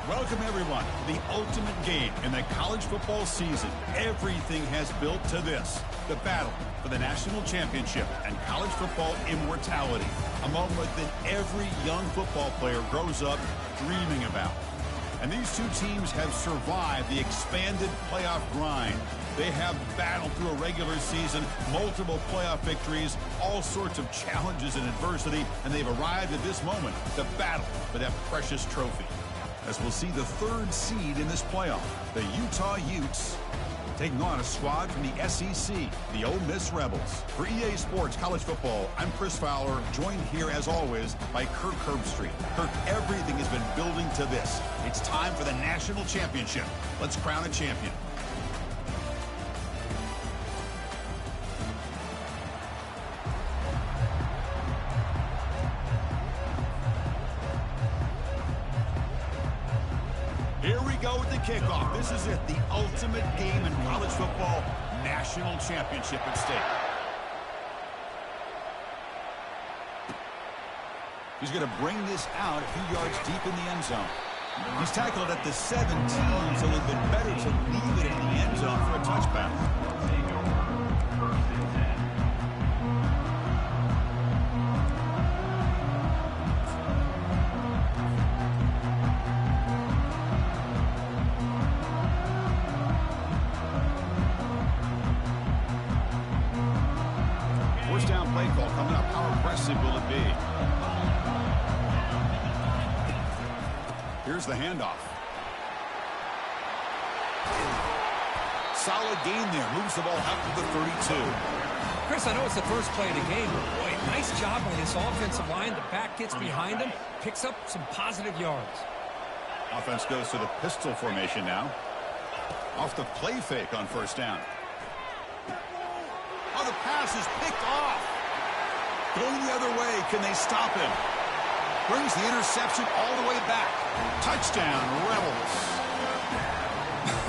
Welcome, everyone, to the ultimate game in the college football season. Everything has built to this, the battle for the national championship and college football immortality, a moment that every young football player grows up dreaming about. And these two teams have survived the expanded playoff grind. They have battled through a regular season, multiple playoff victories, all sorts of challenges and adversity, and they've arrived at this moment, the battle for that precious trophy. As we'll see the third seed in this playoff, the Utah Utes, taking on a squad from the SEC, the Ole Miss Rebels. For EA Sports College Football, I'm Chris Fowler, joined here as always by Kirk Herbstreit. Kirk, everything has been building to this. It's time for the national championship. Let's crown a champion. Here we go with the kickoff. This is it, the ultimate game in college football, national championship at stake. He's going to bring this out a few yards deep in the end zone. He's tackled at the 17, so it would have been better to leave it in the end zone for a touchback. First down play call coming up. How aggressive will it be? Here's the handoff. Solid gain there. Moves the ball out to the 32. Chris, I know it's the first play of the game, but boy, nice job by this offensive line. The back gets behind him, picks up some positive yards. Offense goes to the pistol formation now. Off the play fake on first down. Oh, the pass is picked off. Going the other way. Can they stop him? Brings the interception all the way back. Touchdown, Rebels.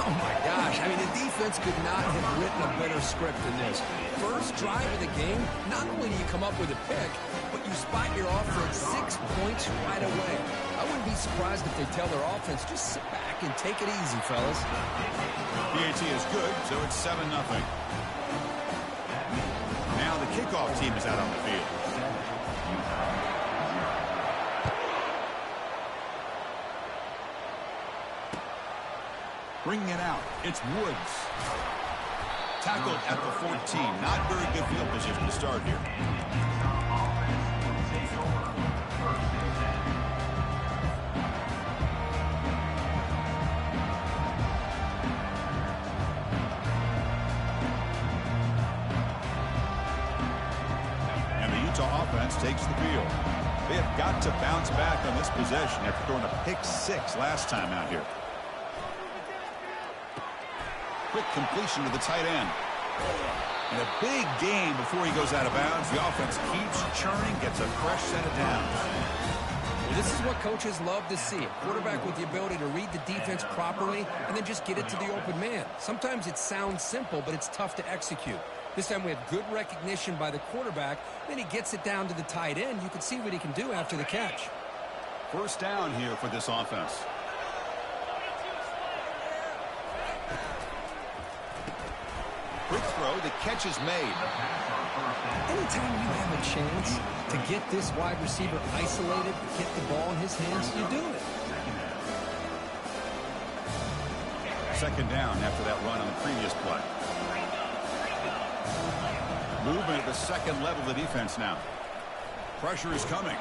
Oh, my gosh. I mean, the defense could not have written a better script than this. First drive of the game, not only do you come up with a pick, but you spot your offense 6 points right away. I wouldn't be surprised if they tell their offense, just sit back and take it easy, fellas. PAT is good, so it's 7-0. Now the kickoff team is out on the field. Bringing it out, it's Woods. Tackled at the 14. Not very good field position to start here. And the Utah offense takes the field. They have got to bounce back on this possession after throwing a pick 6 last time out here. Quick completion to the tight end. And a big game before he goes out of bounds. The offense keeps churning, gets a fresh set of downs. Well, this is what coaches love to see. A quarterback with the ability to read the defense properly and then just get it to the open man. Sometimes it sounds simple, but it's tough to execute. This time we have good recognition by the quarterback. Then he gets it down to the tight end. You can see what he can do after the catch. First down here for this offense. Quick throw, the catch is made. Anytime you have a chance to get this wide receiver isolated, get the ball in his hands, you do it. Second down after that run on the previous play. Movement at the second level of the defense now. Pressure is coming.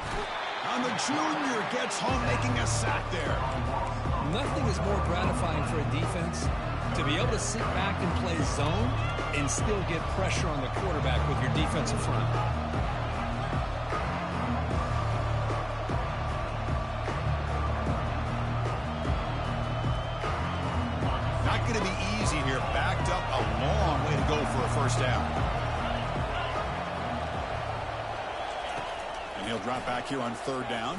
And the junior gets home making a sack there. Nothing is more gratifying for a defense to be able to sit back and play zone and still get pressure on the quarterback with your defensive front. Not going to be easy here. Backed up a long way to go for a first down. And he'll drop back here on third down.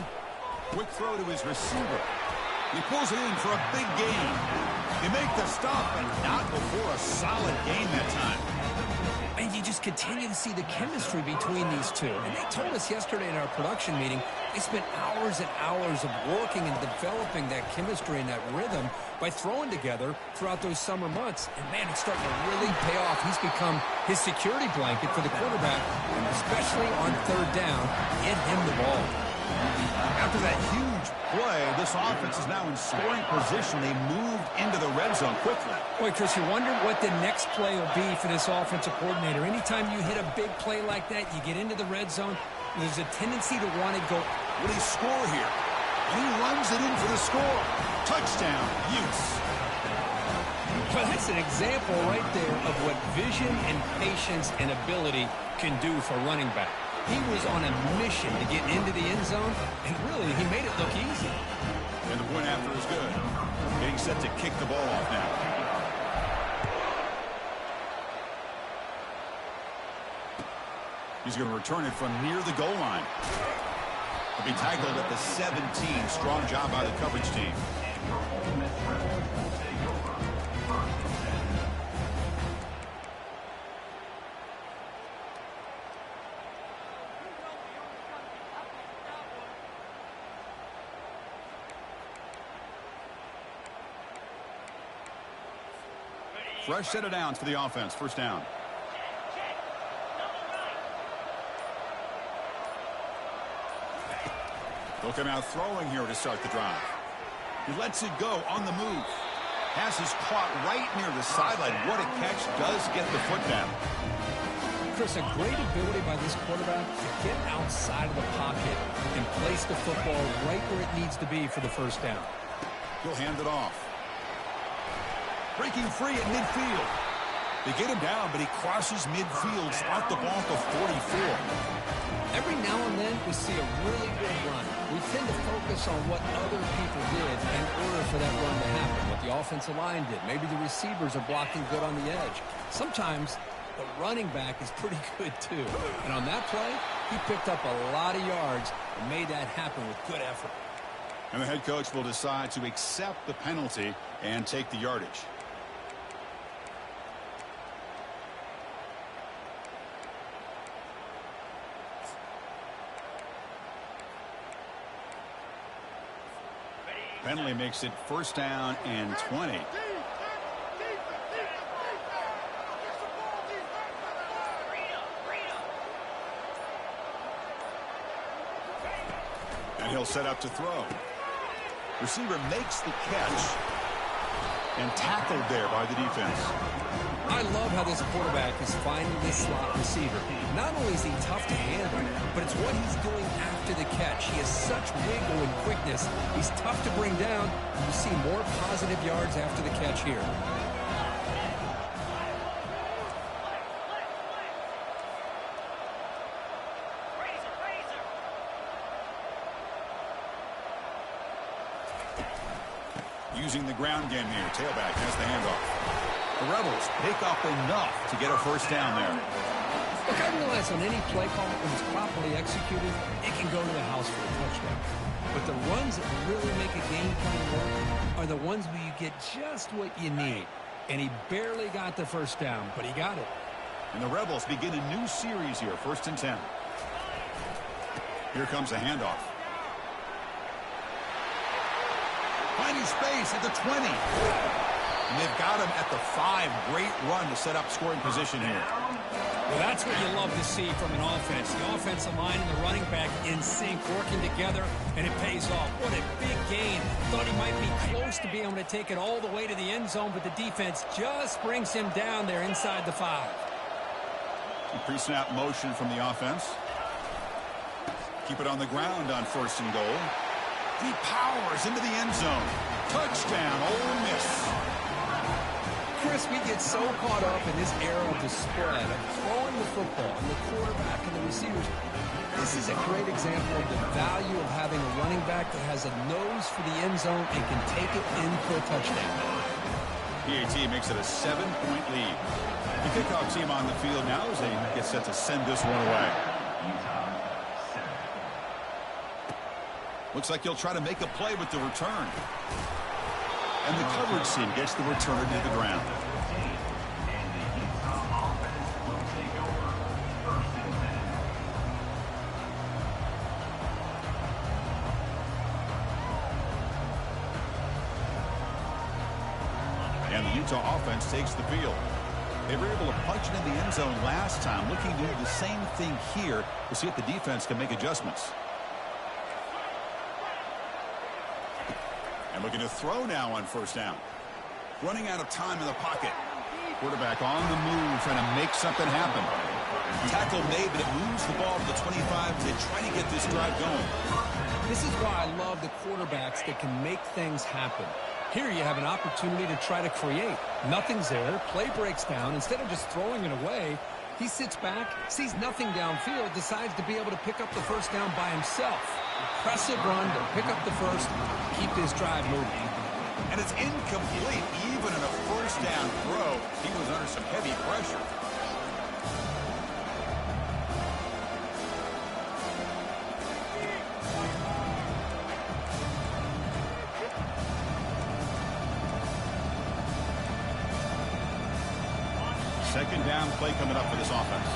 Quick throw to his receiver. He pulls it in for a big gain. They make the stop, but not before a solid gain that time. And you just continue to see the chemistry between these two. And they told us yesterday in our production meeting, they spent hours and hours of working and developing that chemistry and that rhythm by throwing together throughout those summer months. And, man, it's starting to really pay off. He's become his security blanket for the quarterback, and especially on third down, get him the ball. After that huge play, this offense is now in scoring position. They moved into the red zone quickly. Boy, Chris, you wonder what the next play will be for this offensive coordinator. Anytime you hit a big play like that, you get into the red zone, there's a tendency to want to go. Will he score here? And he runs it in for the score. Touchdown, Utes. Well, that's an example right there of what vision and patience and ability can do for running back. He was on a mission to get into the end zone, and really, he made it look easy. And the point after is good. Getting set to kick the ball off now. He's going to return it from near the goal line. He'll be tackled at the 17. Strong job by the coverage team. Fresh set of downs for the offense. First down. They'll come out throwing here to start the drive. He lets it go on the move. Pass is caught right near the sideline. What a catch. Does get the foot down. Chris, a great ability by this quarterback to get outside of the pocket and place the football right where it needs to be for the first down. He'll hand it off. Breaking free at midfield. They get him down, but he crosses midfield. Start the ball to 44. Every now and then we see a really good run. We tend to focus on what other people did in order for that run to happen. What the offensive line did. Maybe the receivers are blocking good on the edge. Sometimes the running back is pretty good too. And on that play, he picked up a lot of yards and made that happen with good effort. And the head coach will decide to accept the penalty and take the yardage. Penalty makes it first down and 20. And he'll set up to throw. Receiver makes the catch and tackled there by the defense. I love how this quarterback is finding this slot receiver. Not only is he tough to handle, but it's what he's doing after the catch. He has such wiggle and quickness. He's tough to bring down. You see more positive yards after the catch here. Using the ground game here. Tailback has the handoff. The Rebels pick up enough to get a first down there. Look, I realize on any play call, when it's properly executed, it can go to the house for a touchdown. But the runs that really make a game plan work are the ones where you get just what you need. And he barely got the first down, but he got it. And the Rebels begin a new series here, 1st and 10. Here comes a handoff. Finding space at the 20. And they've got him at the 5. Great run to set up scoring position here. Well, that's what you love to see from an offense. The offensive line and the running back in sync, working together, and it pays off. What a big gain. Thought he might be close to being able to take it all the way to the end zone, but the defense just brings him down there inside the 5. Pre-snap motion from the offense. Keep it on the ground on 1st and goal. He powers into the end zone. Touchdown, Ole Miss. Chris, we get so caught up in this era of the spread, of throwing the football, and the quarterback and the receivers. This is a great example of the value of having a running back that has a nose for the end zone and can take it in for a touchdown. PAT makes it a 7-point lead. The kickoff team on the field now as they get set to send this one away. Looks like he'll try to make a play with the return. And the coverage team gets the return to the ground. Utah offense takes the field. They were able to punch it in the end zone last time. Looking to do the same thing here to see if the defense can make adjustments. And looking to throw now on first down. Running out of time in the pocket. Quarterback on the move, trying to make something happen. Tackle made, but it moves the ball to the 25 to try to get this drive going. This is why I love the quarterbacks that can make things happen. Here you have an opportunity to try to create. Nothing's there. Play breaks down. Instead of just throwing it away, he sits back, sees nothing downfield, decides to be able to pick up the first down by himself. Impressive run to pick up the first, keep this drive moving. And it's incomplete. Even in a first down throw, he was under some heavy pressure. Second down play coming up for this offense.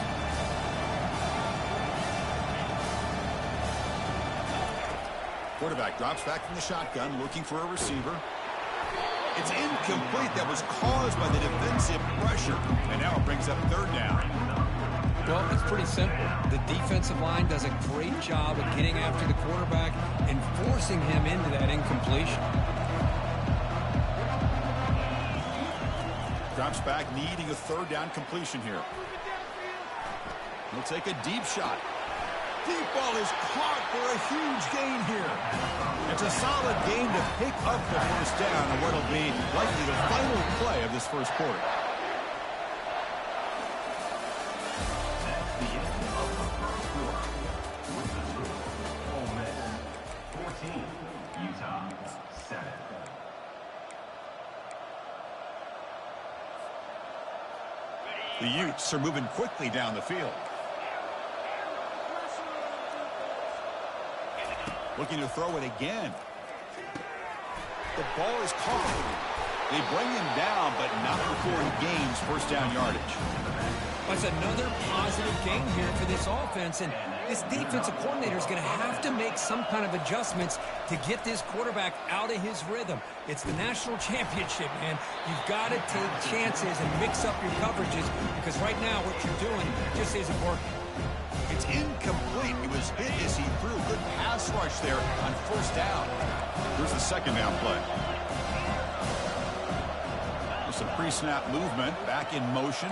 Quarterback drops back from the shotgun, looking for a receiver. It's incomplete. That was caused by the defensive pressure. And now it brings up third down. Well, it's pretty simple. The defensive line does a great job of getting after the quarterback and forcing him into that incompletion. Drops back, needing a third down completion here. He'll take a deep shot. Deep ball is caught for a huge gain here. It's a solid gain to pick up the first down on what will be likely the final play of this first quarter. The Utes are moving quickly down the field. Looking to throw it again. The ball is caught. They bring him down, but not before he gains first down yardage. That's another positive gain here for this offense, and this defensive coordinator is going to have to make some kind of adjustments to get this quarterback out of his rhythm. It's the national championship, man. You've got to take chances and mix up your coverages, because right now what you're doing just isn't working. It's incomplete. He was hit as he threw. Good pass rush there on first down. Here's the second down play. There's some pre-snap movement. Back in motion.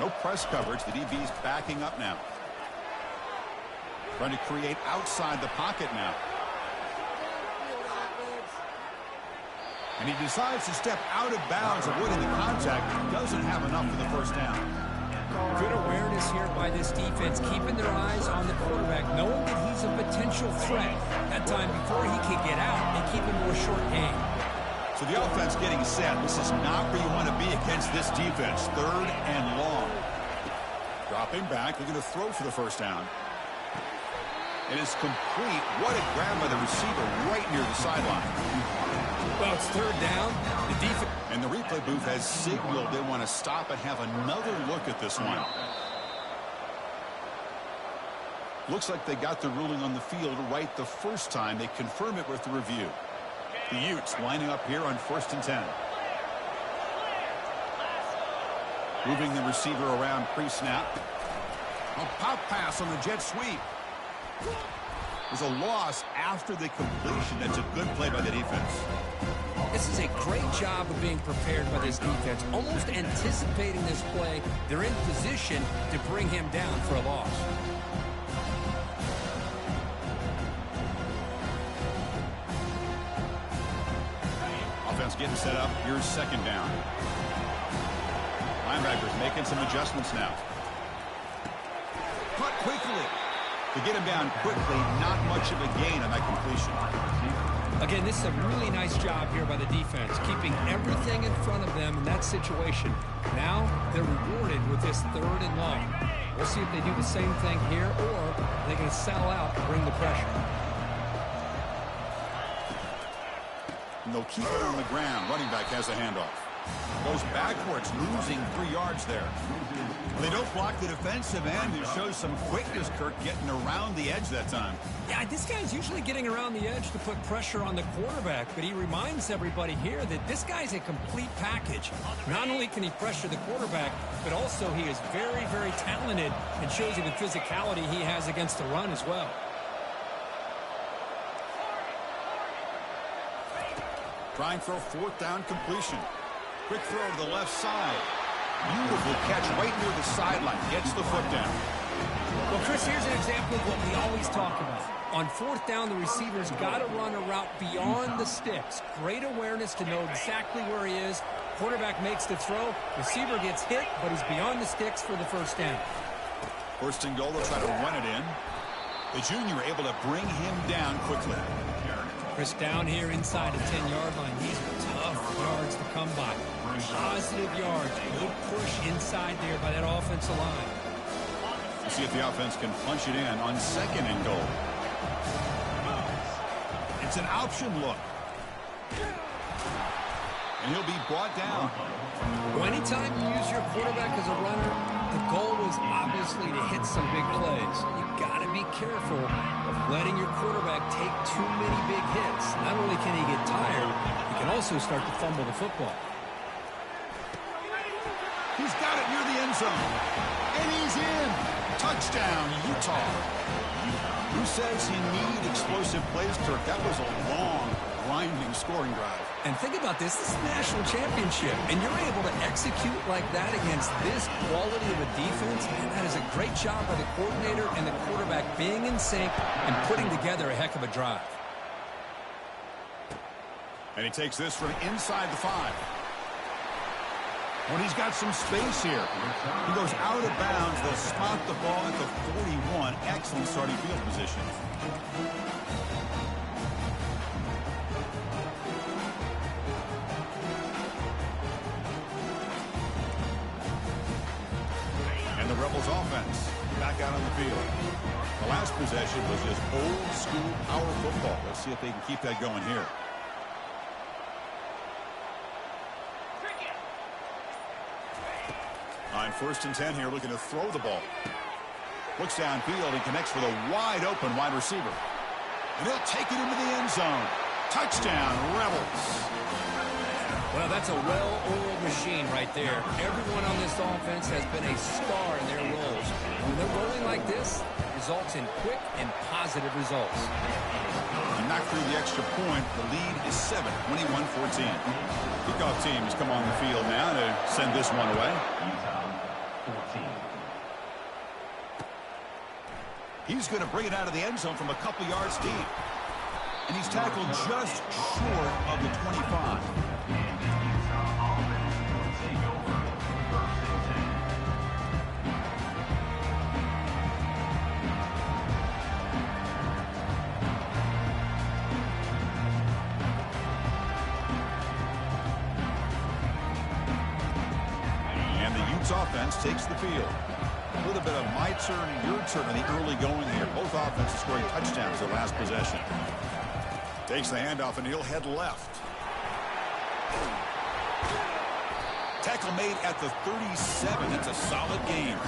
No press coverage. The DB's backing up now. Trying to create outside the pocket now. And he decides to step out of bounds, avoiding the contact. Doesn't have enough for the first down. Good awareness here by this defense, keeping their eyes on the quarterback, knowing that he's a potential threat. That time before he can get out and keep him to a short game. So the offense getting set. This is not where you want to be against this defense. Third and long. Dropping back, looking to throw for the first down. It is complete. What a grab by the receiver right near the sideline. Well, it's third down. The defense. And the replay booth has signaled they want to stop and have another look at this one. Looks like they got the ruling on the field right the first time. They confirm it with the review. The Utes lining up here on 1st and 10. Moving the receiver around pre-snap. A pop pass on the jet sweep. There's a loss after the completion. That's a good play by the defense. This is a great job of being prepared by this defense, almost anticipating this play. They're in position to bring him down for a loss. Offense getting set up. Here's second down. Linebackers making some adjustments now. Cut quickly. To get him down quickly, not much of a gain on that completion. Again, this is a really nice job here by the defense, keeping everything in front of them in that situation. Now they're rewarded with this third and long. We'll see if they do the same thing here, or they're going to sell out and bring the pressure. And they'll keep it on the ground. Running back has a handoff. Goes backwards, losing 3 yards there. They don't block the defensive end. It shows some quickness, Kirk, getting around the edge that time. Yeah, this guy's usually getting around the edge to put pressure on the quarterback, but he reminds everybody here that this guy's a complete package. Not only can he pressure the quarterback, but also he is very, very talented and shows you the physicality he has against the run as well. Trying for a 4th down completion. Quick throw to the left side. Beautiful catch right near the sideline. Gets the foot down. Well, Chris, here's an example of what we always talk about. On 4th down, the receiver's got to run a route beyond the sticks. Great awareness to know exactly where he is. Quarterback makes the throw. Receiver gets hit, but he's beyond the sticks for the 1st down. 1st and goal, they'll try to run it in. The junior able to bring him down quickly. Chris, down here inside the 10-yard line. These are tough yards to come by. Positive yards. Good push inside there by that offensive line. We'll see if the offense can punch it in on 2nd and goal. It's an option look. And he'll be brought down. Well, anytime you use your quarterback as a runner, the goal is obviously to hit some big plays. You got to be careful of letting your quarterback take too many big hits. Not only can he get tired, he can also start to fumble the football. He's got it near the end zone. And he's in. Touchdown, Utah. Who says you need explosive plays, Kirk? That was a long, grinding scoring drive. And think about this. This is a national championship, and you're able to execute like that against this quality of a defense, and that is a great job by the coordinator and the quarterback being in sync and putting together a heck of a drive. And he takes this from inside the 5. When he's got some space here. He goes out of bounds. They'll spot the ball at the 41. Excellent starting field position. And the Rebels offense back out on the field. The last possession was just old school power football. Let's see if they can keep that going here. On 1st and 10 here, looking to throw the ball. Looks downfield and connects with a wide-open wide receiver. And he'll take it into the end zone. Touchdown, Rebels. Well, that's a well-oiled machine right there. Everyone on this offense has been a star in their roles. When they're rolling like this, it results in quick and positive results. And knocked through the extra point. The lead is 7, 21-14. Kickoff team has come on the field now to send this one away. He's going to bring it out of the end zone from a couple yards deep. And he's tackled just short of the 25. And the Utes offense takes the field. A little bit of my turn and your turn in the early going here. Both offenses scoring touchdowns their last possession. Takes the handoff and he'll head left. Tackle made at the 37. That's a solid game.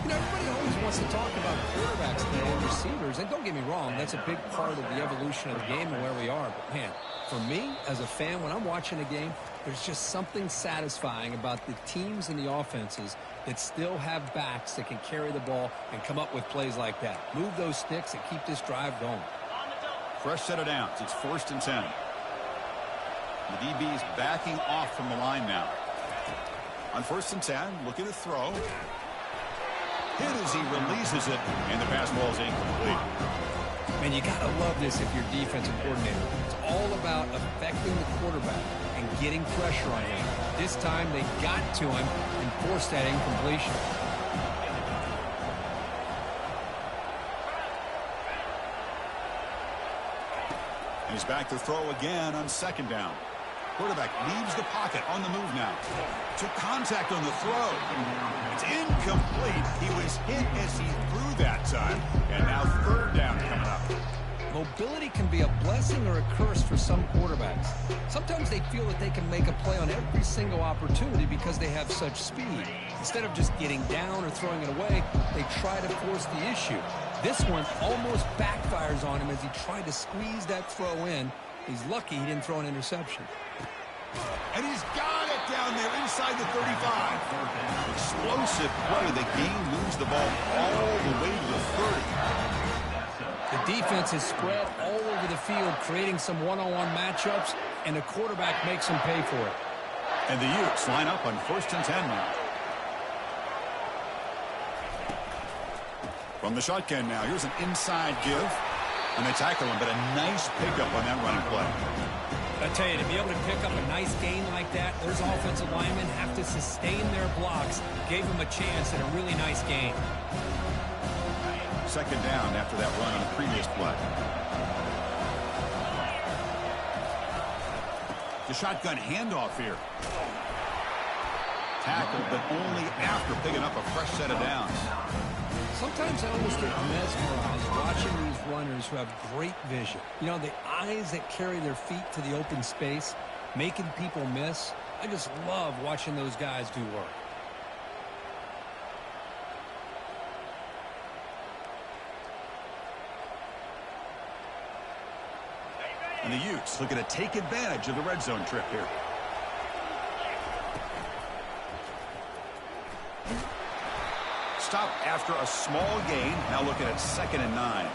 You know, everybody always wants to talk about quarterbacks and receivers, and don't get me wrong, that's a big part of the evolution of the game and where we are. But, man, for me, as a fan, when I'm watching a game, there's just something satisfying about the teams and the offenses that still have backs that can carry the ball and come up with plays like that. Move those sticks and keep this drive going. Fresh set of downs. It's 1st and 10. The DB is backing off from the line now. On 1st and 10, looking to throw. Hit as he releases it, and the pass ball is incomplete. Man, you got to love this if you're defensive coordinator. It's all about affecting the quarterback and getting pressure on him. This time they got to him and forced that incompletion. And he's back to throw again on 2nd down. Quarterback leaves the pocket on the move now. Took contact on the throw. It's incomplete. He was hit as he threw that time. And now 3rd down coming up. Mobility can be a blessing or a curse for some quarterbacks. Sometimes they feel that they can make a play on every single opportunity because they have such speed. Instead of just getting down or throwing it away, they try to force the issue. This one almost backfires on him as he tried to squeeze that throw in. He's lucky he didn't throw an interception. And he's got it down there inside the 35. Explosive play. The game moves the ball all the way to the 30. The defense is spread all over the field, creating some one-on-one matchups, and the quarterback makes them pay for it. And the Utes line up on 1st and 10 now. From the shotgun now, here's an inside give. And they tackle him, but a nice pickup on that running play. I tell you, to be able to pick up a nice gain like that, those offensive linemen have to sustain their blocks. Gave him a chance at a really nice gain. 2nd down after that run on the previous play. The shotgun handoff here. Tackled, but only after picking up a fresh set of downs. Sometimes I almost get mesmerized watching these runners who have great vision. You know, the eyes that carry their feet to the open space, making people miss. I just love watching those guys do work. And the Utes looking to take advantage of the red zone trip here. Stop after a small gain. Now looking at 2nd and 9.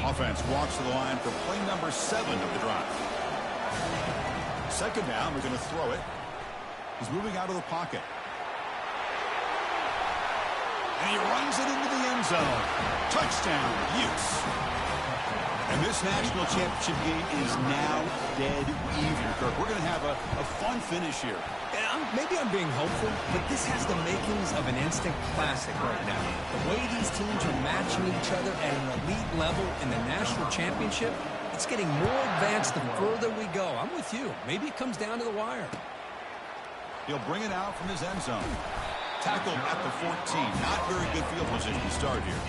Offense walks to the line for play number 7 of the drive. 2nd down, we're going to throw it. He's moving out of the pocket. And he runs it into the end zone. Touchdown, Utes. And this national championship game is now dead even, Kirk. We're going to have a fun finish here. And maybe I'm being hopeful, but this has the makings of an instant classic right now. The way these teams are matching each other at an elite level in the national championship, it's getting more advanced the further we go. I'm with you. Maybe it comes down to the wire. He'll bring it out from his end zone. Tackled at the 14. Not very good field position to start here.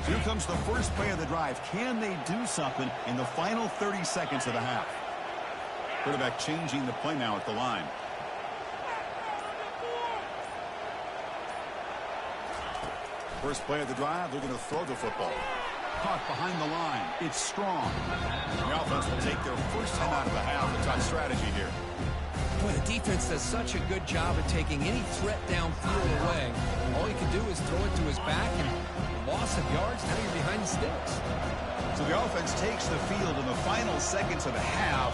Here comes the first play of the drive. Can they do something in the final 30 seconds of the half? Quarterback changing the play now at the line. First play of the drive, they're going to throw the football. Caught behind the line. It's strong. The offense will take their first time out of the half. A tough strategy here. Boy, the defense does such a good job of taking any threat downfield away. All you can do is throw it to his back, and loss of yards, now you're behind the sticks. So the offense takes the field in the final seconds of the half.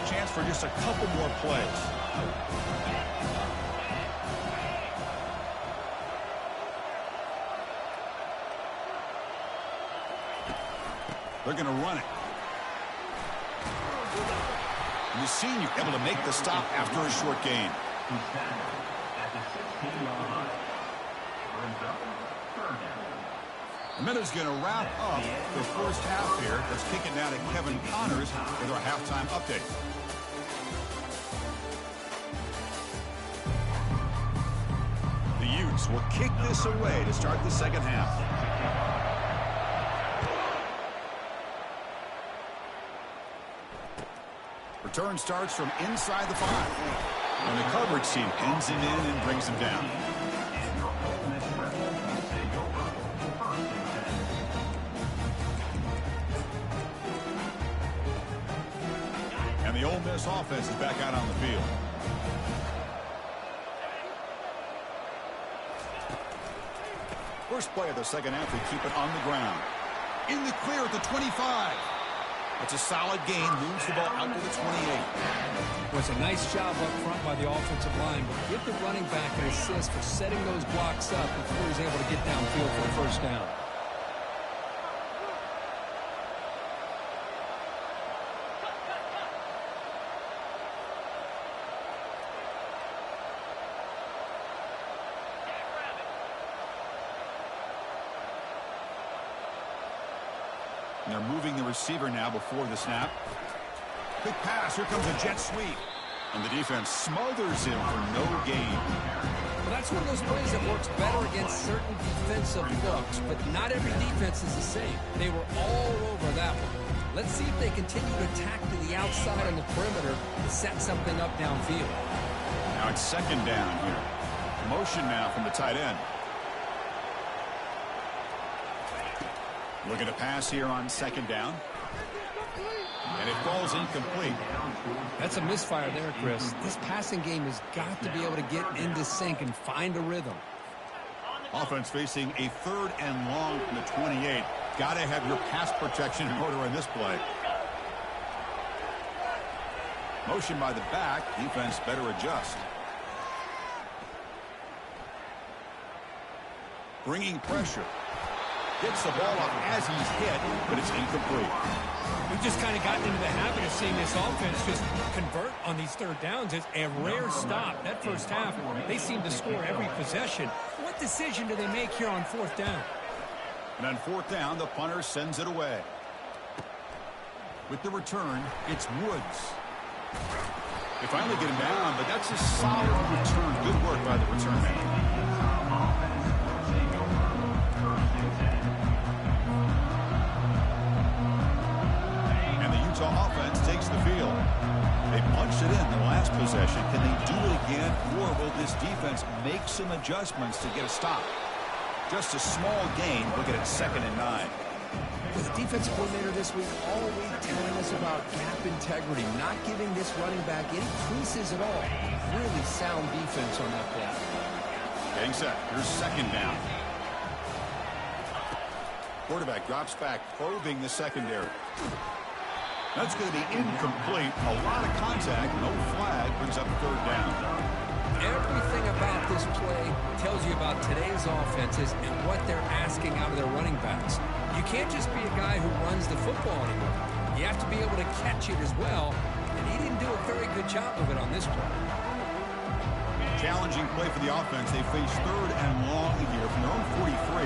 Chance for just a couple more plays. They're going to run it. And the senior able to make the stop after a short gain. The minute's going to wrap up the first half here. Let's kick it down to Kevin Connors with our halftime update. The Utes will kick this away to start the second half. Return starts from inside the 5. And the coverage team pins him in and brings him down. And the Ole Miss offense is back out on the field. First play of the second half, they keep it on the ground. In the clear at the 25. It's a solid gain, moves the ball out to the 28. Well, it's a nice job up front by the offensive line, but give the running back an assist for setting those blocks up before he's able to get downfield for a first down. And they're moving the receiver now before the snap. Quick pass. Here comes a jet sweep. And the defense smothers him for no gain. Well, that's one of those plays that works better against certain defensive looks, but not every defense is the same. They were all over that one. Let's see if they continue to attack to the outside on the perimeter to set something up downfield. Now it's second down here. Motion now from the tight end. Looking to pass here on second down. And it falls incomplete. That's a misfire there, Chris. This passing game has got to be able to get into sync and find a rhythm. Offense facing a 3rd and long from the 28. Got to have your pass protection in order in this play. Motion by the back. Defense better adjust. Bringing pressure. Gets the ball up as he's hit, but it's incomplete. We've just kind of gotten into the habit of seeing this offense just convert on these third downs. It's a rare stop. That first half, they seem to score every possession. What decision do they make here on 4th down? And on 4th down, the punter sends it away. With the return, it's Woods. They finally get him down, but that's a solid return. Good work by the return man. Utah offense takes the field. They punched it in the last possession. Can they do it again, or will this defense make some adjustments to get a stop? Just a small gain. Look at it, 2nd and 9. The defensive coordinator this week all week telling us about gap integrity, not giving this running back any creases at all. Really sound defense on that play. Getting set. Here's 2nd down. Quarterback drops back, probing the secondary. That's going to be incomplete. A lot of contact. No flag. Brings up 3rd down. Everything about this play tells you about today's offenses and what they're asking out of their running backs. You can't just be a guy who runs the football anymore. You have to be able to catch it as well, and he didn't do a very good job of it on this play. Challenging play for the offense. They face 3rd and long here from their own 43.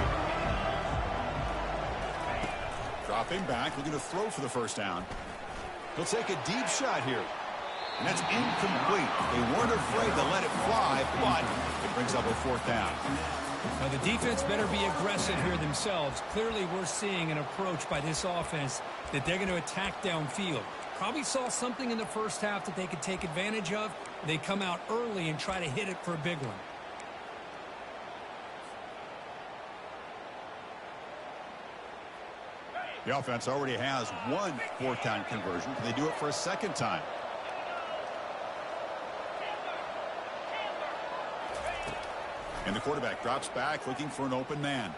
Dropping back, looking to throw for the 1st down. He'll take a deep shot here. And that's incomplete. They weren't afraid to let it fly, but it brings up a 4th down. Now, the defense better be aggressive here themselves. Clearly, we're seeing an approach by this offense that they're going to attack downfield. Probably saw something in the first half that they could take advantage of. They come out early and try to hit it for a big one. The offense already has one 4th down conversion. Can they do it for a 2nd time? And the quarterback drops back looking for an open man.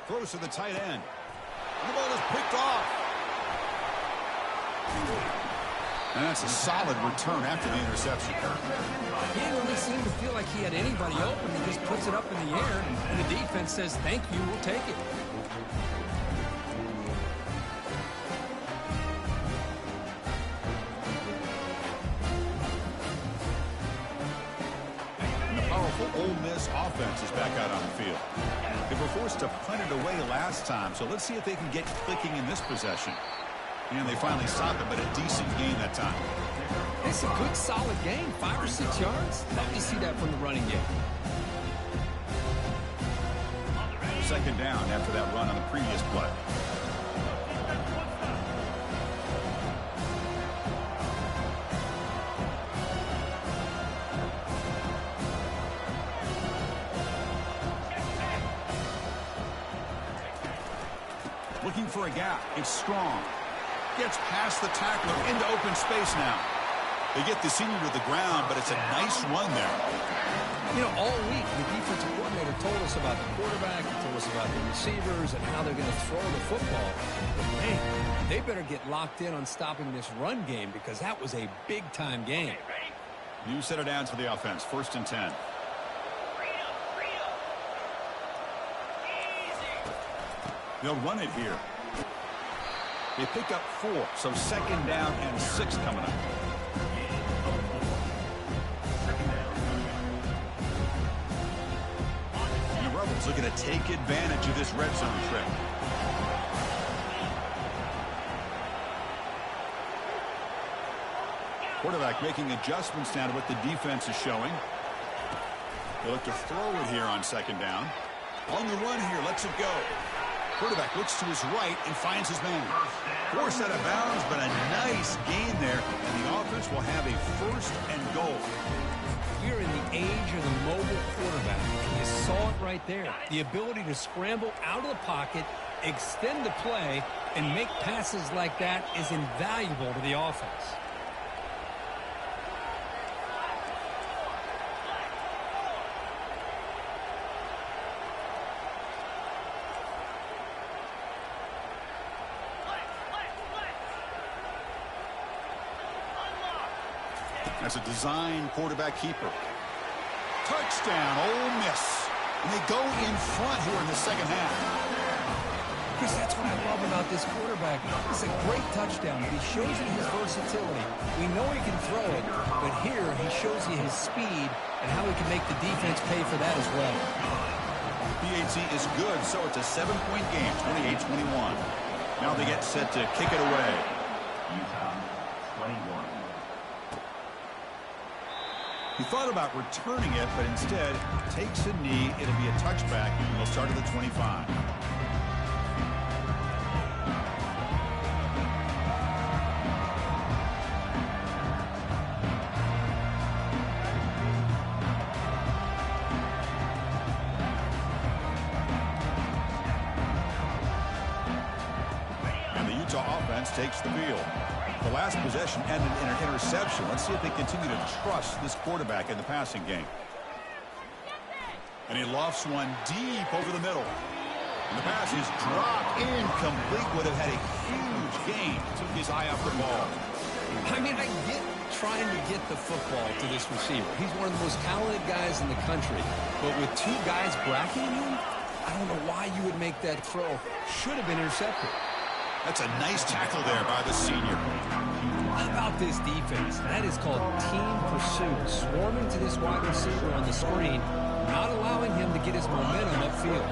Throws to the tight end. And the ball is picked off. And that's a solid return after the interception. He didn't really seem to feel like he had anybody open. He just puts it up in the air, and the defense says, thank you, we'll take it. Ole Miss offense is back out on the field. They were forced to punt it away last time, so let's see if they can get clicking in this possession. And they finally stopped it, but a decent gain that time. It's a good, solid gain, 5 or 6 yards. Love to see that from the running game. 2nd down after that run on the previous play. Looking for a gap. It's Strong. Gets past the tackler into open space now. They get the senior to the ground, but it's a nice run there. You know, all week, the defensive coordinator told us about the quarterback, he told us about the receivers and how they're going to throw the football. But, man, they better get locked in on stopping this run game because that was a big-time game. You set it down to the offense. 1st and 10. They'll run it here. They pick up 4, so 2nd down and 6 coming up. And the Rebels looking to take advantage of this red zone trip. quarterback making adjustments now to what the defense is showing. They look to throw it here on second down. On the run here, lets it go. Quarterback looks to his right and finds his man. Forced out of bounds, but a nice gain there, and the offense will have a first and goal. We're in the age of the mobile quarterback. You saw it right there. The ability to scramble out of the pocket, extend the play, and make passes like that is invaluable to the offense. That's a design quarterback keeper. Touchdown, Ole Miss. And they go in front here in the second half. Chris, that's what I love about this quarterback. It's a great touchdown, but he shows you his versatility. We know he can throw it, but here he shows you his speed and how he can make the defense pay for that as well. PAT is good, so it's a 7-point game, 28-21. Now they get set to kick it away. Utah, 21. He thought about returning it, but instead takes a knee. It'll be a touchback, and he'll start at the 25. And the Utah offense takes the field. The last possession ended in an interception. Let's see if they continue to trust this quarterback in the passing game. And he lofts one deep over the middle. And the pass is dropped incomplete. Would have had a huge gain. Took his eye off the ball. I mean, I get trying to get the football to this receiver. He's one of the most talented guys in the country. But with two guys bracketing him, I don't know why you would make that throw. Should have been intercepted. That's a nice tackle there by the senior. How about this defense? That is called team pursuit. Swarming to this wide receiver on the screen, not allowing him to get his momentum upfield.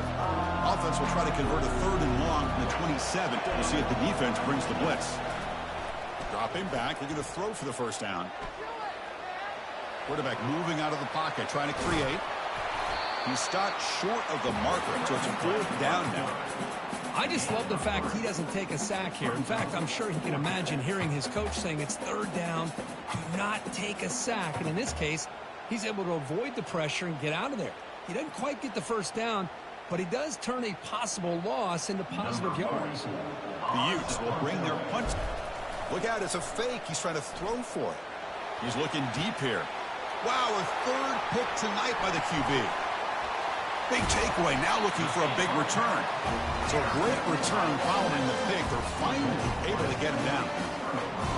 Offense will try to convert a 3rd and long from the 27. We'll see if the defense brings the blitz. Dropping back. They're going to throw for the first down. Quarterback moving out of the pocket, trying to create. He's stopped short of the marker, so it's a 4th down now. I just love the fact he doesn't take a sack here. In fact, I'm sure he can imagine hearing his coach saying it's 3rd down, do not take a sack. And in this case, he's able to avoid the pressure and get out of there. He doesn't quite get the first down, but he does turn a possible loss into positive yards. The Utes will bring their punch. Look out, it's a fake. He's trying to throw for it. He's looking deep here. Wow, a 3rd pick tonight by the QB. Big takeaway, now looking for a big return. So a great return following the pick. They're finally able to get him down.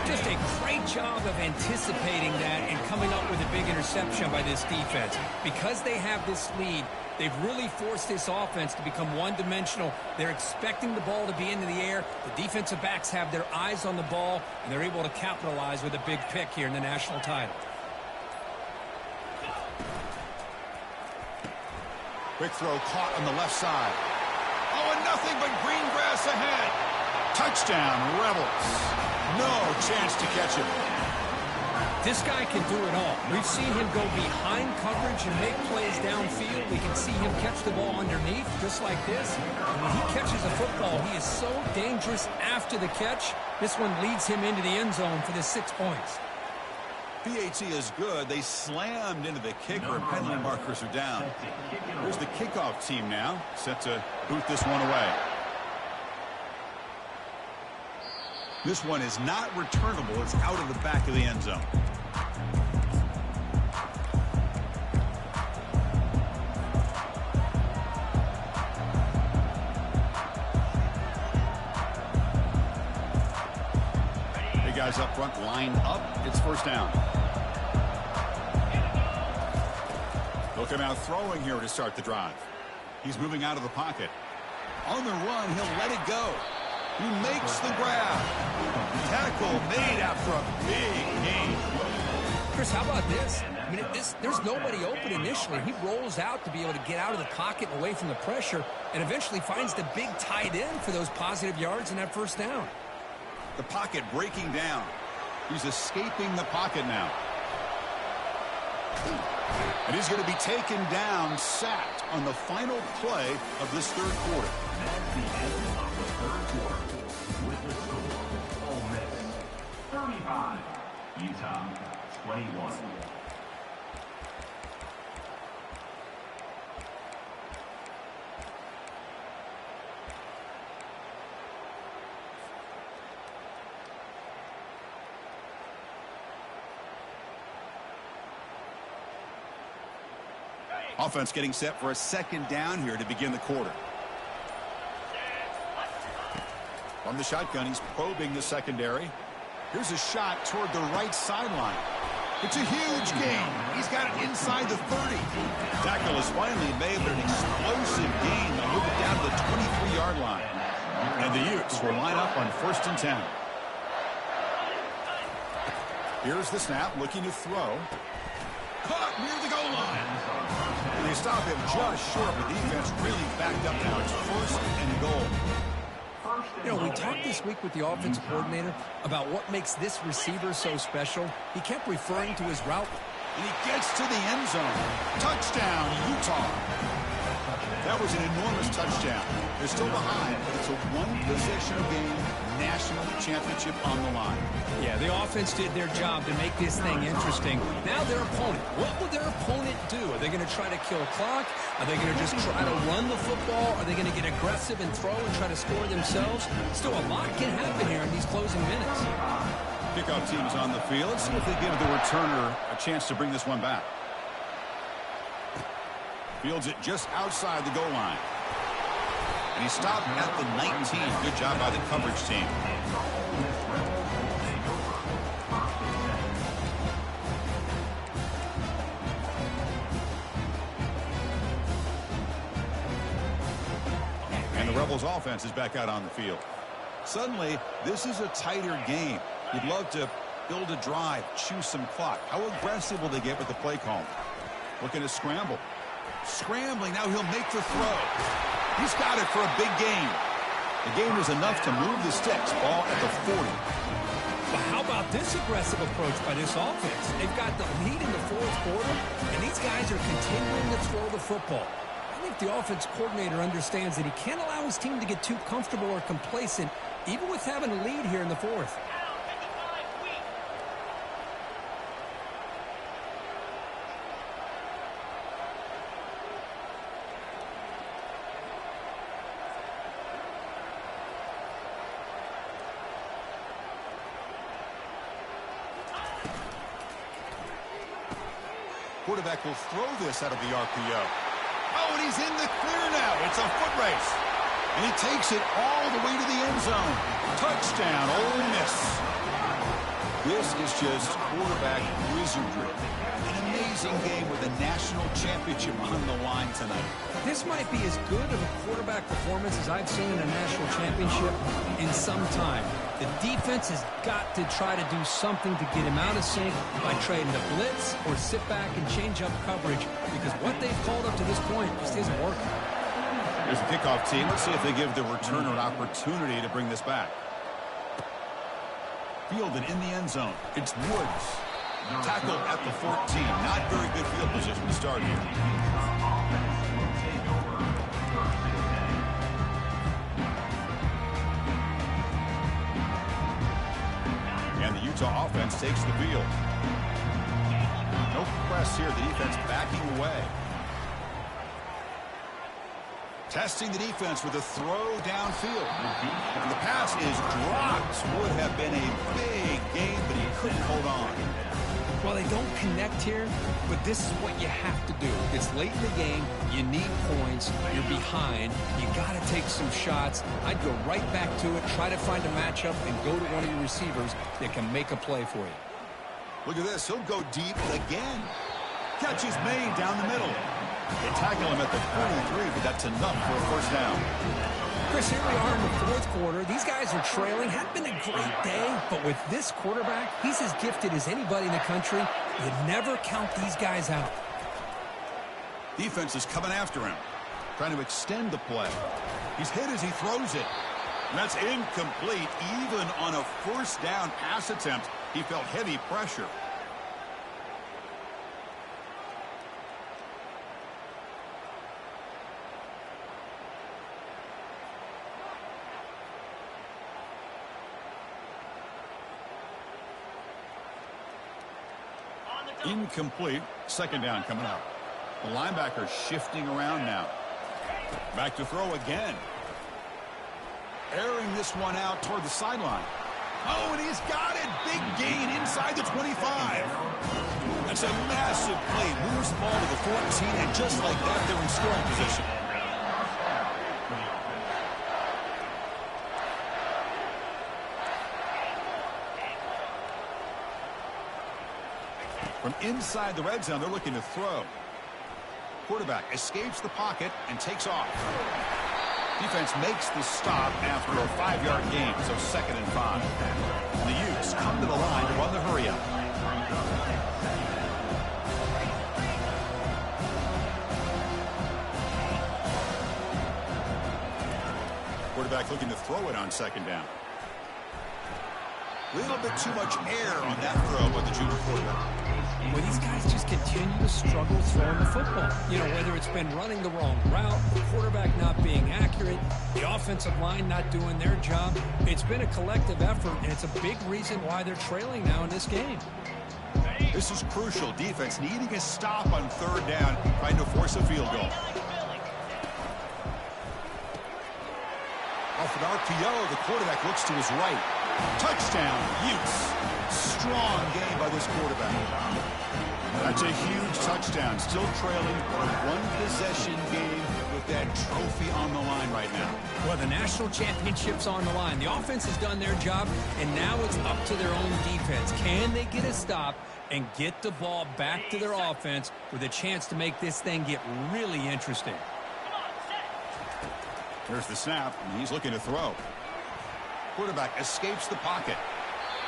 Just a great job of anticipating that and coming up with a big interception by this defense. Because they have this lead, they've really forced this offense to become one-dimensional. They're expecting the ball to be into the air. The defensive backs have their eyes on the ball, and they're able to capitalize with a big pick here in the national title. Quick throw caught on the left side. Oh, and nothing but green grass ahead. Touchdown, Rebels. No chance to catch him. This guy can do it all. We've seen him go behind coverage and make plays downfield. We can see him catch the ball underneath, just like this. And when he catches a football, he is so dangerous after the catch. This one leads him into the end zone for the 6 points. PAT is good. They slammed into the kicker, and penalty markers are down. Here's the kickoff team now, set to boot this one away. This one is not returnable. It's out of the back of the end zone. Hey, guys up front, line up. It's first down. They'll come out throwing here to start the drive. He's moving out of the pocket. On the run, he'll let it go. He makes the grab. Tackle made after a big gain. Chris, how about this? I mean, there's nobody open initially. He rolls out to be able to get out of the pocket and away from the pressure and eventually finds the big tight end for those positive yards in that first down. The pocket breaking down. He's escaping the pocket now. And he's going to be taken down, sacked on the final play of this third quarter. That's the end of the third quarter. With the score, Ole Miss 35, Utah 21. Offense getting set for a second down here to begin the quarter. From the shotgun, he's probing the secondary. Here's a shot toward the right sideline. It's a huge gain. He's got it inside the 30. Tackle is finally made, but an explosive gain. They'll move it down to the 23-yard line. And the Utes will line up on 1st and 10. Here's the snap, looking to throw. Caught near the goal line. And they stop him just short, but the defense really backed up now. It's 1st and goal. You know, we talked this week with the offensive coordinator about what makes this receiver so special. He kept referring to his route. And he gets to the end zone. Touchdown, Utah. That was an enormous touchdown. They're still behind, but it's a one-possession game, national championship on the line. Yeah, the offense did their job to make this thing interesting. Now their opponent. What will their opponent do? Are they going to try to kill clock? Are they going to just try to run the football? Are they going to get aggressive and throw and try to score themselves? Still, a lot can happen here in these closing minutes. Kickoff team is on the field. Let's see if they give the returner a chance to bring this one back. Fields it just outside the goal line. And he stopped at the 19. Good job by the coverage team. And the Rebels offense is back out on the field. Suddenly, this is a tighter game. You'd love to build a drive, choose some clock. How aggressive will they get with the play call? Looking to scramble. Scrambling, now he'll make the throw. He's got it for a big gain. The gain is enough to move the sticks. Ball at the 40. But how about this aggressive approach by this offense? They've got the lead in the 4th quarter, and these guys are continuing to throw the football. I think the offense coordinator understands that he can't allow his team to get too comfortable or complacent, even with having a lead here in the 4th. Quarterback will throw this out of the RPO. Oh, and he's in the clear now. It's a foot race. And he takes it all the way to the end zone. Touchdown, Ole Miss. This is just quarterback wizardry. An amazing game with a national championship on the line tonight. This might be as good of a quarterback performance as I've seen in a national championship in some time. The defense has got to try to do something to get him out of sync by trading the blitz or sit back and change up coverage, because what they've called up to this point just isn't working. Here's the kickoff team. Let's see if they give the returner an opportunity to bring this back. Fielded in the end zone. It's Woods. Tackle at the 14. Not very good field position to start here. And the Utah offense takes the field. No press here. The defense backing away. Testing the defense with a throw downfield. And the pass is dropped. Would have been a big game, but he couldn't hold on. Well, they don't connect here, but this is what you have to do. It's late in the game. You need points. You're behind. You got to take some shots. I'd go right back to it, try to find a matchup, and go to one of your receivers that can make a play for you. Look at this. He'll go deep again. Catch is made down the middle. They tackle him at the 43, but that's enough for a first down. Chris, here we are in the 4th quarter. These guys are trailing. Hadn't been a great day, but with this quarterback, he's as gifted as anybody in the country. You never count these guys out. Defense is coming after him, trying to extend the play. He's hit as he throws it. And that's incomplete, even on a first down pass attempt. He felt heavy pressure. Incomplete. Second down coming up. The linebacker shifting around now. Back to throw again. Airing this one out toward the sideline. Oh, and he's got it. Big gain inside the 25. That's a massive play. Moves the ball to the 14, and just like that, they're in scoring position. From inside the red zone, they're looking to throw. Quarterback escapes the pocket and takes off. Defense makes the stop after a 5-yard gain, so 2nd and 5. The Utes come to the line to run the hurry-up. Quarterback looking to throw it on 2nd down. A little bit too much air on that throw by the junior quarterback. Well, these guys just continue to struggle throwing the football. You know, whether it's been running the wrong route, the quarterback not being accurate, the offensive line not doing their job. It's been a collective effort, and it's a big reason why they're trailing now in this game. This is crucial. Defense needing a stop on 3rd down, trying to force a field goal. Off an RPO, the quarterback looks to his right. Touchdown, Utes. Strong game by this quarterback. That's a huge touchdown. Still trailing, a 1-possession game with that trophy on the line right now. Well, the national championship's on the line. The offense has done their job, and now it's up to their own defense. Can they get a stop and get the ball back to their offense with a chance to make this thing get really interesting? Here's the snap, and he's looking to throw. Quarterback escapes the pocket.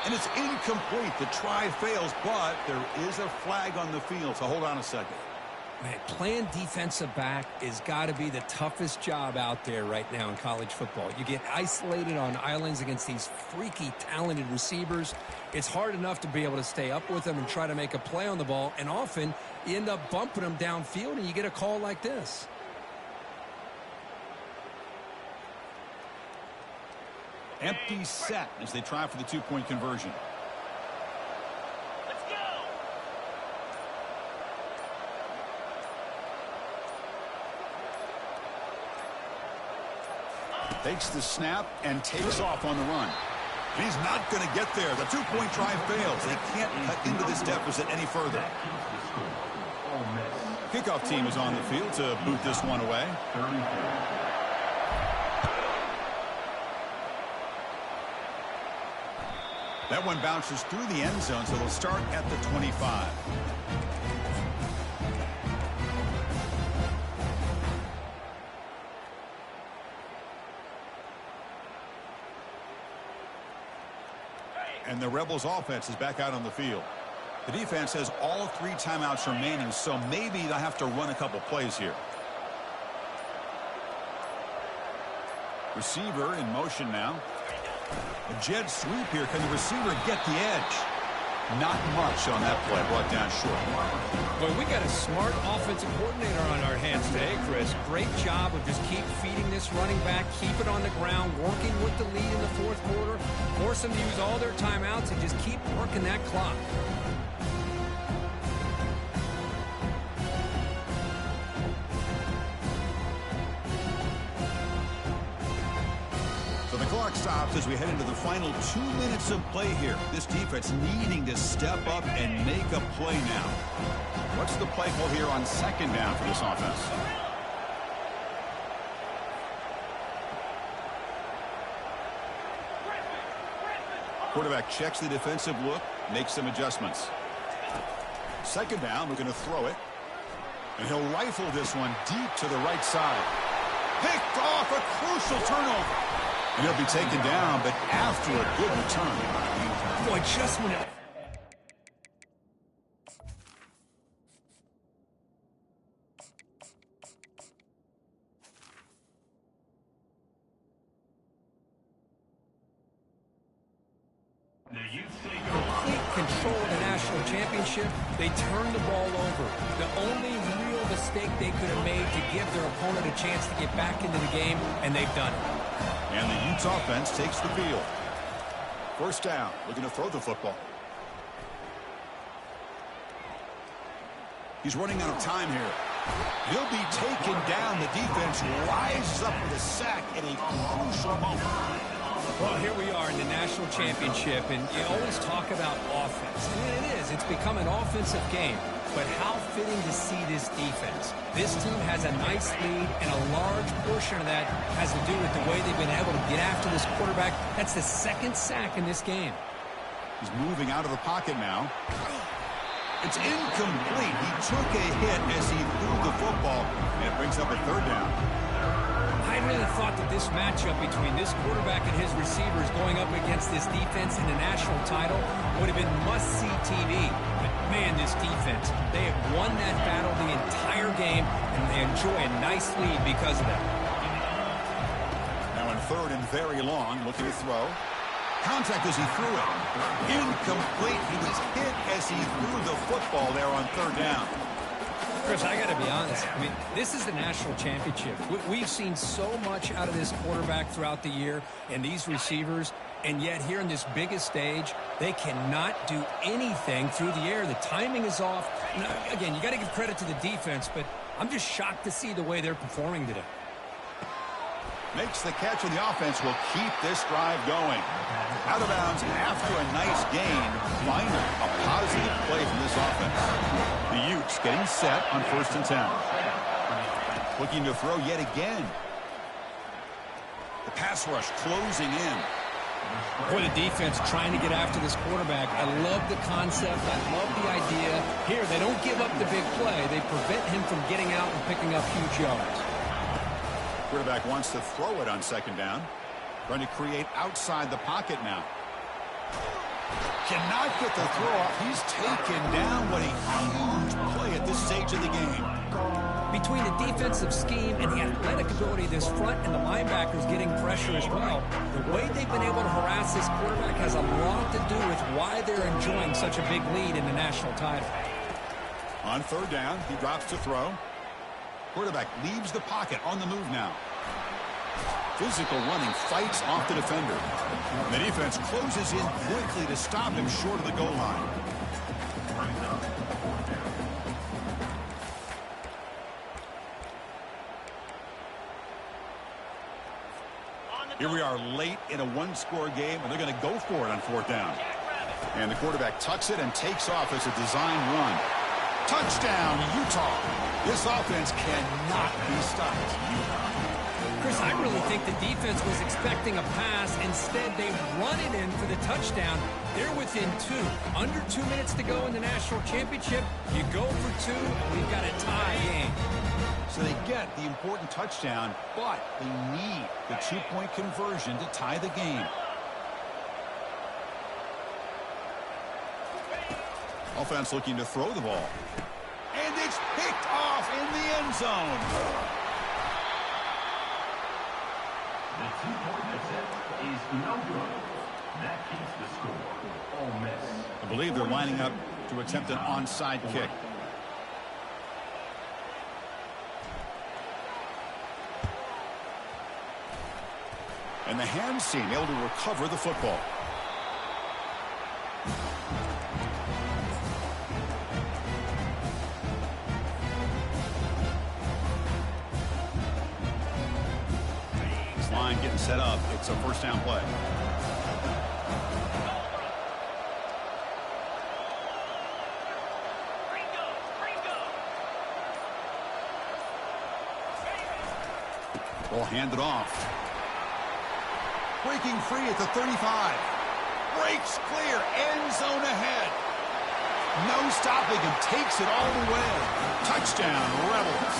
And it's incomplete. The try fails, but there is a flag on the field, so hold on a second. Man, playing defensive back has got to be the toughest job out there right now in college football. You get isolated on islands against these freaky, talented receivers. It's hard enough to be able to stay up with them and try to make a play on the ball, and often you end up bumping them downfield, and you get a call like this. Empty set as they try for the 2-point conversion. Let's go. Takes the snap and takes off on the run. And he's not going to get there. The 2-point try fails. They can't cut into this deficit any further. Kickoff team is on the field to boot this one away. That one bounces through the end zone, so they'll start at the 25. And the Rebels offense is back out on the field. The defense has all 3 timeouts remaining, so maybe they'll have to run a couple plays here. Receiver in motion now. A jet sweep here. Can the receiver get the edge? Not much on that play. Brought down short. Boy, we got a smart offensive coordinator on our hands today, Chris. Great job of just keep feeding this running back, keep it on the ground, working with the lead in the 4th quarter, force them to use all their timeouts, and just keep working that clock. So the clock stops as we head into the final 2 minutes of play here. This defense needing to step up and make a play now. What's the play call here on 2nd down for this offense? Quarterback checks the defensive look, makes some adjustments. 2nd down, we're going to throw it. And he'll rifle this one deep to the right side. Picked off, a crucial turnover. And he'll be taken down, but after a good return. Boy, just when it... The Utes take over. control of the national championship, they turned the ball over. The only real mistake they could have made to give their opponent a chance to get back into the game, and they've done it. And the Utes offense takes the field. First down, looking to throw the football. He's running out of time here. He'll be taken down. The defense rises up with a sack at a crucial moment. Well, here we are in the national championship, and you always talk about offense. And it is. It's become an offensive game. But how fitting to see this defense. This team has a nice lead, and a large portion of that has to do with the way they've been able to get after this quarterback. That's the second sack in this game. He's moving out of the pocket now. It's incomplete. He took a hit as he threw the football, and it brings up a third down. I really thought that this matchup between this quarterback and his receivers going up against this defense in the national title would have been must-see TV. But, man, this defense, they have won that battle the entire game, and they enjoy a nice lead because of that. Now in third and very long, looking to throw. Contact as he threw it. Incomplete. He was hit as he threw the football there on third down. Chris, I got to be honest. I mean, this is the national championship. We've seen so much out of this quarterback throughout the year and these receivers, and yet here in this biggest stage, they cannot do anything through the air. The timing is off. Now, again, you got to give credit to the defense, but I'm just shocked to see the way they're performing today. Makes the catch, and the offense will keep this drive going. Out of bounds after a nice gain. Finally, a positive play from this offense. The Utes getting set on 1st and 10. Looking to throw yet again. The pass rush closing in. Boy, the defense trying to get after this quarterback. I love the concept. I love the idea. Here, they don't give up the big play. They prevent him from getting out and picking up huge yards. Quarterback wants to throw it on 2nd down. Trying to create outside the pocket now. Cannot get the throw off. He's taken down. What a huge play at this stage of the game. Between the defensive scheme and the athletic ability of this front and the linebackers getting pressure as well, the way they've been able to harass this quarterback has a lot to do with why they're enjoying such a big lead in the national title. On 3rd down, he drops to throw. Quarterback leaves the pocket on the move now. Physical running, fights off the defender. The defense closes in quickly to stop him short of the goal line. Here we are late in a one-score game, and they're going to go for it on 4th down. And the quarterback tucks it and takes off as a design run. Touchdown, Utah. This offense cannot be stopped. Chris, I really think the defense was expecting a pass. Instead, they run it in for the touchdown. They're within 2. Under 2 minutes to go in the national championship. You go for 2, and we've got a tie game. So they get the important touchdown, but they need the 2-point conversion to tie the game. Offense looking to throw the ball. And it's picked off in the end zone. The 2-point attempt is no good. That keeps the score. Ole Miss. I believe they're lining up to attempt an onside kick. And the hands team able to recover the football. This line getting set up. It's a 1st down play. Ball handed off. Breaking free at the 35. Breaks clear. End zone ahead. No stopping him. Takes it all the way. Touchdown, Rebels.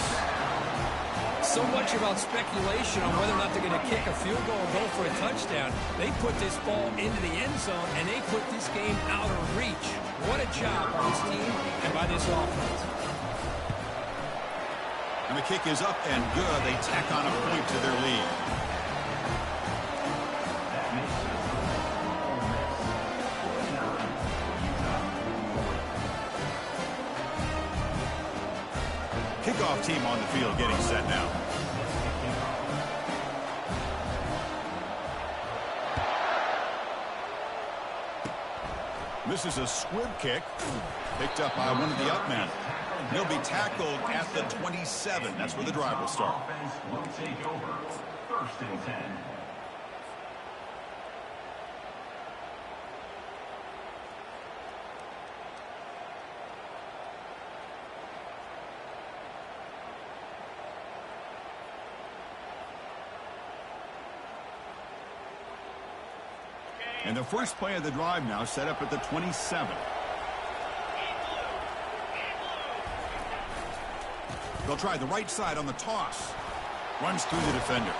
So much about speculation on whether or not they're going to kick a field goal or go for a touchdown. They put this ball into the end zone, and they put this game out of reach. What a job by this team and by this offense. And the kick is up and good. They tack on a point to their lead. Kickoff team on the field getting set now. This is a squib kick, picked up by one of the up men. He'll be tackled at the 27. That's where the drive will start. Offense will take over. 1st and 10. And the first play of the drive now set up at the 27. They'll try the right side on the toss. Runs through the defender.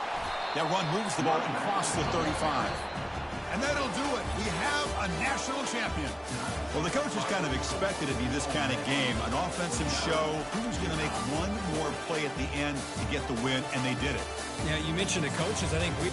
That run moves the ball across the 35. And that'll do it. We have a national champion. Well, the coaches kind of expected it to be this kind of game. An offensive show. Who's going to make one more play at the end to get the win? And they did it. Yeah, you mentioned the coaches. I think we